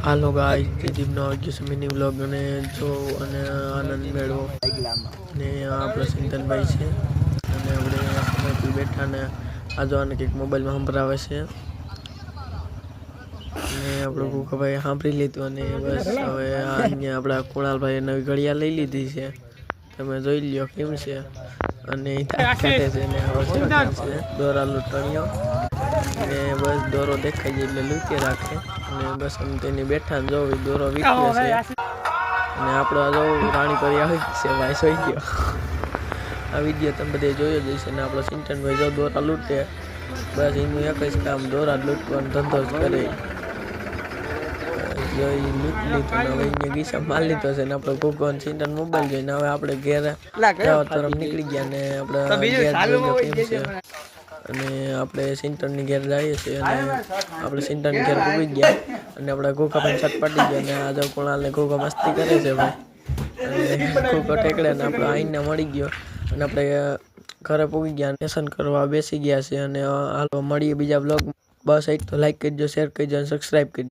હાલો guys, દીદીનો આજે mini vlog અને જો અને આનંદ મેળવો ને આપણો સિંતનભાઈ છે અને આપણે સમયથી બેઠા ને આજો આને કંઈક મોબાઈલમાં સંભળાવે છે ને આપણો કુકાભાઈ સાંભળી લીધું અને બસ હવે અહીંયા આપણા કુણાલભાઈએ નવી ઘડિયાળ લઈ લીધી છે. તમે જોઈ લ્યો કેમ છે અને કાઢે છે ને છે દોરા લૂંટણીઓ ને બસ દોરો દેખાઈ જાય એટલે લૂંટી રાખે અને બસ આમ તેની બેઠા ને જો દોરો વીખવે છે અને આપણો જો રાણી પરી આવી છે ભાઈ સોઈ ગયો. આ વિડીયો તમે બધે જોયો જ હશે ને આપણો સિંટનભાઈ જો દોરા લૂંટે બસ એનું એક જ કામ દોરા લૂંટવાનો ધંધો જ કરે. જો એ લૂંટી લીધું ને હવે અહીંયા ગીસા મારી લીધો છે ને આપણો ગોગો સિંટન મોબાઈલ જોઈને હવે આપણે ઘેર જવા તરફ નીકળી ગયા ને આપણે ઘેર જોઈ કેમ છે અને આપણે સિંટનની ઘેર જઈએ છીએ અને આપણે સિંટનની ઘેર પૂગી ગયા અને આપણા ગોગાભાઈ છટપટી ગયા ને આજે કુણાલને ગોગો મસ્તી કરે છે ભાઈ અને ગોગો ઠેકડે ને આપણે આઈને મળી ગયો અને આપણે ઘરે પૂગી ગયા લેસન કરવા બેસી ગયા છે અને હાલો મળીએ બીજા બ્લોગ. બસ એક તો લાઈક કરજો, શેર કરજો અને સબસ્ક્રાઈબ કરજો.